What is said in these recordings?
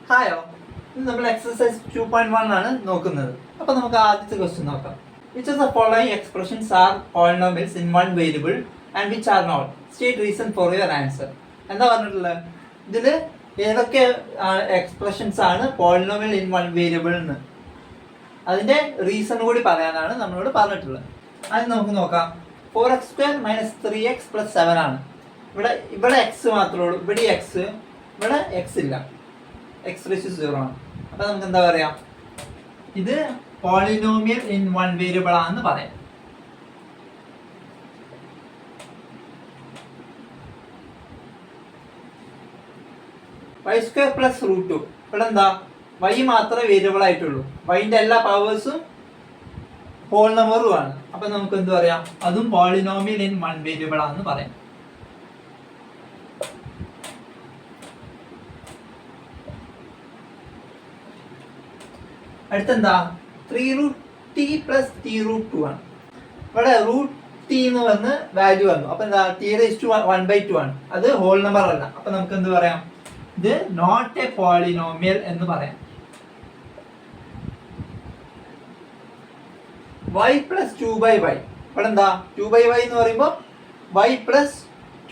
ഹായോ, ഇന്ന് നമ്മൾ എക്സസൈസ് 2.1 ആണ് നോക്കുന്നത്. അപ്പോൾ നമുക്ക് ആദ്യത്തെ ക്വസ്റ്റ്യൻ നോക്കാം. Which of the following expressions are polynomials in one variable and which are not? State reason for your answer. എന്താ പറഞ്ഞിട്ടുള്ളത്? ഇതിൽ ഏതൊക്കെ എക്സ്പ്രഷൻസ് ആണ് പോളിനോമിയൽ ഇൻ വൺ വേരിയബിൾ എന്ന് അതിന്റെ റീസൺ കൂടി പറയാനാണ് നമ്മളോട് പറഞ്ഞിട്ടുള്ളത്. അത് നമുക്ക് നോക്കാം. 4x² - 3x + 7 ആണ്. ഇവിടെ എക്സ് മാത്രമേ ഉള്ളൂ. ഇവിടെ എക്സ്, ഇവിടെ എക്സ് ഇല്ല. x⁻0 ആണ്. അപ്പൊ നമുക്ക് എന്താ പറയാ, ഇത് പോളിനോമിയൽ ഇൻ വൺ വേരിയബിൾ ആണെന്ന് പറയാം. y² + √2. ഇവിടെ എന്താ, y മാത്രമേ വേരിയബിൾ ആയിട്ടുള്ളൂ. yന്റെ എല്ലാ പവേഴ്സും ഹോൾ നമ്പറും ആണ്. അപ്പൊ നമുക്ക് എന്ത് പറയാം, അതും പോളിനോമിയൽ ഇൻ വൺ വേരിയബിൾ ആണെന്ന് പറയാം. അടുത്തെന്താ, 3√t + t√2 ആണ്. ഇവിടെ √t എന്ന് വന്ന് വാല്യൂ വന്നു. അപ്പൊ എന്താ, t⁻1/2 ആണ്. അത് ഹോൾ നമ്പർ അല്ല. അപ്പൊ നമുക്ക് എന്ത് പറയാം, ഇത് നോട്ട് എ പോളിനോമിയൽ എന്ന് പറയാം. y + 2/y. ഇവിടെ എന്താ, 2/y എന്ന് പറയുമ്പോൾ y +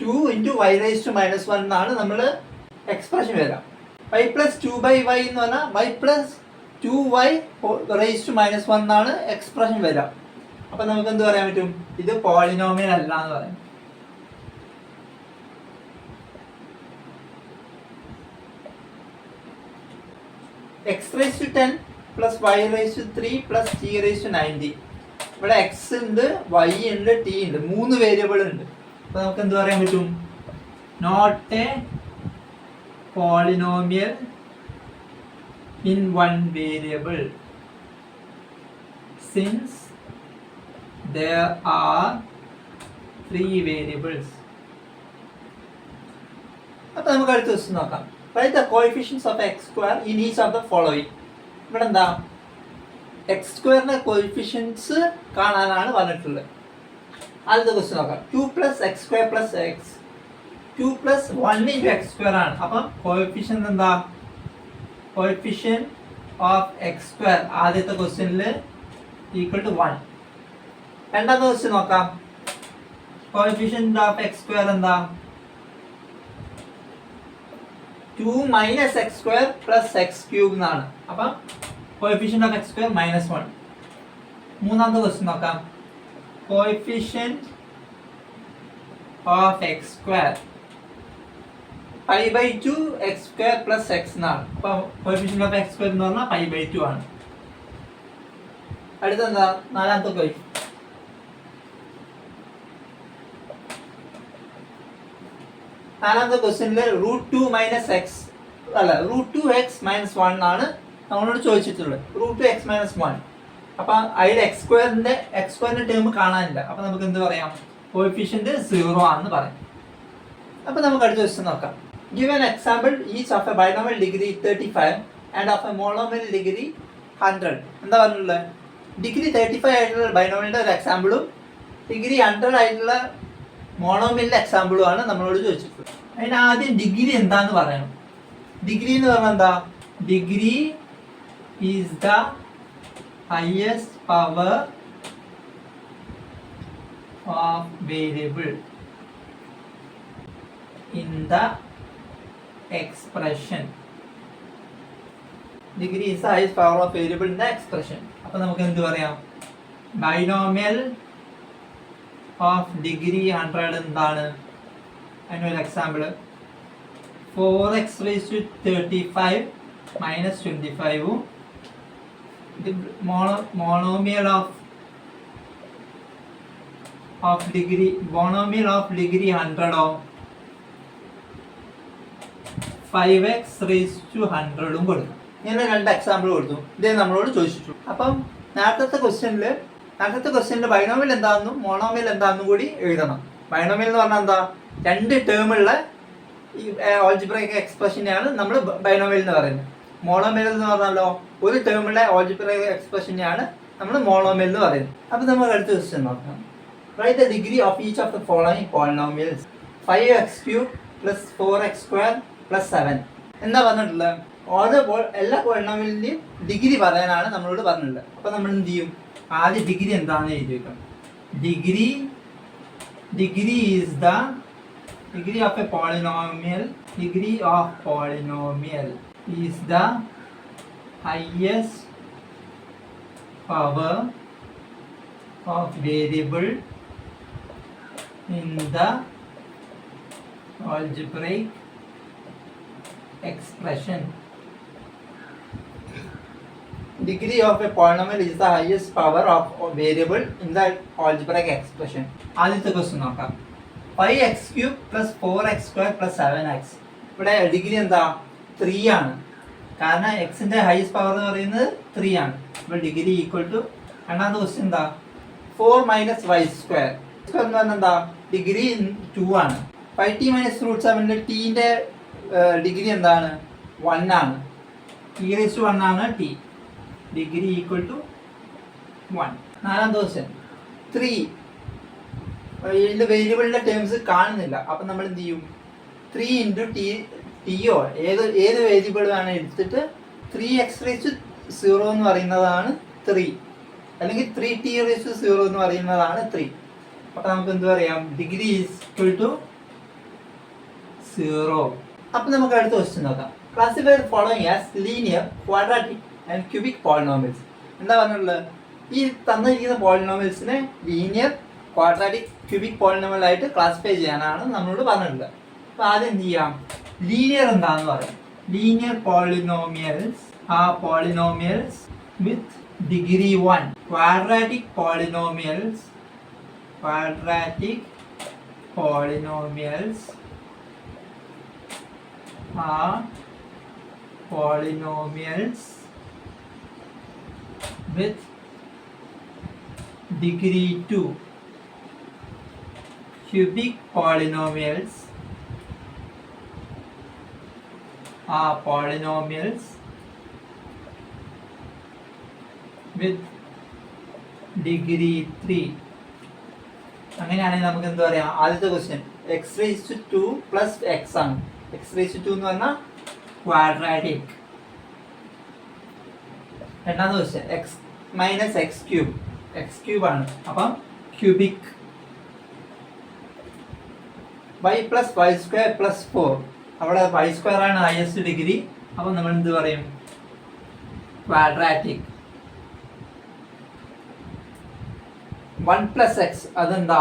2 × y⁻1 എന്നാണ് നമ്മൾ എക്സ്പ്രഷൻ വരാം. y + 2/y എന്ന് പറഞ്ഞാൽ y + 2y⁻1 എന്നാണ് എക്സ്പ്രഷൻ വരാം. അപ്പൊ നമുക്ക് എന്ത് പറയാൻ പറ്റും, ഇത് പോളിനോമിയൽ അല്ല എന്ന് പറയാം. x⁻10 + y⁻3 + t⁻90. ഇവിടെ x ഉണ്ട്, y ഉണ്ട്, t ഉണ്ട്. 3 വേരിയബിൾ ഉണ്ട്. അപ്പൊ നമുക്ക് എന്ത് പറയാൻ പറ്റും, not a polynomial in one variable since there are 3 variables. അപ്പോൾ നമുക്ക് അടുത്ത ക്വസ്റ്റ്യൻ നോക്കാം. Write the coefficients of x² in each of the following. ഇവിടെ എന്താ, x² ന്റെ കോഎഫിഷ്യൻസ് കാണാനാണ് പറഞ്ഞിട്ടുള്ളത്. ആദ്യത്തെ ക്വസ്റ്റ്യൻ നോക്കാം. 2 + x² + x. 2 + 1 × x² ആണ്. അപ്പം കോഎഫിഷ്യന്റ് എന്താ, കോഎഫിഷ്യന്റ് ഓഫ് x² ആദ്യത്തെ ക്വസ്റ്റ്യനിൽ = 1. രണ്ടാമത്തെ ക്വസ്റ്റ്യൻ നോക്കാം. കോഎഫിഷ്യന്റ് ഓഫ് x² എന്താ, 2 - x² + x³ എന്നാണ്. അപ്പം കോഎഫിഷ്യന്റ് ഓഫ് x² -1. മൂന്നാമത്തെ ക്വസ്റ്റ്യൻ നോക്കാം. Coefficient of x² π/2 x² + x എന്നാണ്. അപ്പൊ കോഎഫിഷ്യന്റ് ഓഫ് x² എന്ന് പറഞ്ഞാൽ π/2 ആണ്. അടുത്തെന്താ, നാലാമത്തെ ക്വസ്റ്റ്യൻ. നാലാമത്തെ ക്വസ്റ്റ്യനിൽ √2 - x അല്ല √2x - 1 ആണ് നമ്മളോട് ചോദിച്ചിട്ടുള്ളത്. √2x - 1. അപ്പൊ അതിൽ x² ടേം കാണാനില്ല. അപ്പൊ നമുക്ക് എന്ത് പറയാം, കോഎഫിഷ്യന്റ് 0 ആണെന്ന് പറയാം. അപ്പൊ നമുക്ക് അടുത്ത ക്വസ്റ്റ്യൻ നോക്കാം. Give an example each of a binomial degree 35 and of a monomial degree 100. എന്താ പറഞ്ഞിട്ടുള്ളത്, ഡിഗ്രി 35 ആയിട്ടുള്ള ബൈനോമിയലിന്റെ ഒരു എക്സാമ്പിളും ഡിഗ്രി 100 ആയിട്ടുള്ള മോണോമിയലിന്റെ എക്സാമ്പിളും ആണ് നമ്മളോട് ചോദിച്ചിട്ടുള്ളത്. അതിന് ആദ്യം ഡിഗ്രി എന്താന്ന് പറയണം. ഡിഗ്രി എന്ന് പറഞ്ഞാൽ എന്താ, degree is the highest power of variable in the expression. Degree is the highest power of variable in the expression. അപ്പോൾ നമുക്ക് എന്ത് പറയാം, ബൈനോമിയൽ ഓഫ് ഡിഗ്രി 100 എന്താണ്, അതിനൊരു എക്സാമ്പിൾ 4x⁻35 - 25 ഉം മോണോമിയൽ ഓഫ് ഡിഗ്രി 100 5x⁻100 കൊടുക്കും. ഇങ്ങനെ 2 എക്സാമ്പിൾ കൊടുത്തു. ഇതേ നമ്മളോട് ചോദിച്ചിട്ടുള്ളൂ. അപ്പം നേരത്തെ ക്വസ്റ്റ്യനിൽ ബൈനോമിയൽ എന്താണെന്നും മോണോമിയൽ എന്താണെന്നും കൂടി എഴുതണം. ബൈനോമിയൽ എന്ന് പറഞ്ഞാൽ എന്താ, 2 ടേമുള്ള ഈ ആൾജിബ്രൈക് എക്സ്പ്രഷനെയാണ് നമ്മൾ ബൈനോമിയൽ എന്ന് പറയുന്നത്. മോണോമിയൽ എന്ന് പറഞ്ഞാലോ, ഒരു ടേമുള്ള ആൾജിബ്രൈക് എക്സ്പ്രഷനെയാണ് നമ്മൾ മോണോമിയൽ എന്ന് പറയുന്നത്. അപ്പം നമുക്ക് അടുത്ത ക്വസ്റ്റ്യൻ നോക്കാം. Write the degree of each of the following polynomials. 5x³ + 4x² + 7. എന്താ പറഞ്ഞിട്ടുള്ളത്, എല്ലാ പോളിനോമിയലിന്റെയും ഡിഗ്രി പറയാനാണ് നമ്മളോട് പറഞ്ഞിട്ടുള്ളത്. അപ്പൊ നമ്മൾ എന്ത് ചെയ്യും? ആദ്യം ഡിഗ്രി എന്താണെന്ന് എഴുതി വെക്കണം. Degree is the degree of A polynomial. Degree of polynomial is the highest power of variable in the algebraic expression. Degree of a polynomial is the highest power of a variable in the algebraic expression. ആദ്യത്തെ question നോക്കാം. 5x³ plus 4x² plus 7x. ഇവിടെ degree എന്താ? 3 ആണ്. കാരണം എക്സിന്റെ highest power എന്ന് പറയുന്നത് 3 ആണ്. അപ്പോൾ ഡിഗ്രി ഈക്വൽ ടു രണ്ടാമത്തെ ക്വസ്റ്റ്യൻ എന്താ? 4 minus y² എന്ന് പറഞ്ഞാൽ എന്താ? ഡിഗ്രി 2 ആണ്. 5t minus √7 ടീന്റെ ഡിഗ്രി എന്താണ്? 1 ആണ്. t⁻1 ആണ് t. Degree equal to 1. നാലാമത്തെ ക്വസ്റ്റ്യൻ 3. ഇതിന്റെ വേരിയബിളിന്റെ ടേംസ് കാണുന്നില്ല. അപ്പൊ നമ്മൾ എന്ത് ചെയ്യും? 3 ഇൻറ്റു ടിയോ ഏത് വേരിയബിൾ ആണ് എടുത്തിട്ട് 3x⁻0 എന്ന് പറയുന്നതാണ് 3, അല്ലെങ്കിൽ 3t⁻0 എന്ന് പറയുന്നതാണ് 3. അപ്പൊ നമുക്ക് എന്ത് പറയാം? Degree is equal to 0. അപ്പൊ നമുക്ക് അടുത്ത ക്വസ്റ്റ്യൻ നോക്കാം. Classify the following as linear, quadratic and cubic polynomials. എന്താ പറഞ്ഞിട്ടുള്ളത്? ഈ തന്നിരിക്കുന്ന പോളിനോമിയൽസിനെ ലീനിയർ, ക്വാഡ്രാറ്റിക്, ക്യൂബിക് പോളിനോമിയൽ ആയിട്ട് ക്ലാസിഫൈ ചെയ്യാനാണ് നമ്മളോട് പറഞ്ഞിട്ടുള്ളത്. അപ്പൊ ആദ്യം എന്ത് ചെയ്യാം? ലീനിയർ എന്താണെന്ന് പറയാം. Linear polynomials R polynomials with degree 1. Quadratic polynomials are polynomials with degree 2. Cubic polynomials are polynomials with degree 3. അങ്ങനെയാണെങ്കിൽ നമുക്ക് എന്താ പറയാം? ആദ്യത്തെ ക്വസ്റ്റ്യൻ x⁻2 plus x ആണ്. x⁻2 എന്ന് പറഞ്ഞാൽ ക്വാഡ്രാറ്റിക്. രണ്ടാമത്തെ ക്വസ്റ്റ്യൻ x minus x³ ആണ്. അപ്പം cubic. y plus y² plus 4. അവിടെ y² ആണ് ഹയസ്റ്റ് ഡിഗ്രി. അപ്പം നമ്മൾ എന്ത് പറയും? ക്വാഡ്രാറ്റിക്. 1 plus x അതെന്താ?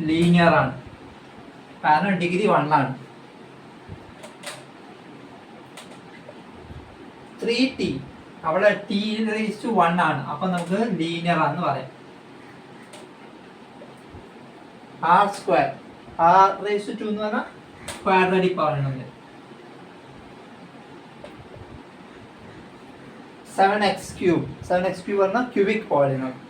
ലീനിയർ ആണ്. കാരണം ഡിഗ്രി 1 ആണ്. 3t അവിടെ t⁻1 ആണ്. അപ്പൊ നമുക്ക് ലീനിയർ ആണെന്ന് പറയാം. r² r⁻2 എന്ന് പറഞ്ഞാൽ ക്വാഡ്രാറ്റിക് പോളിനോമിയൽ. 7x³ പറഞ്ഞാൽ ക്യൂബിക് പോളിനോമിയൽ.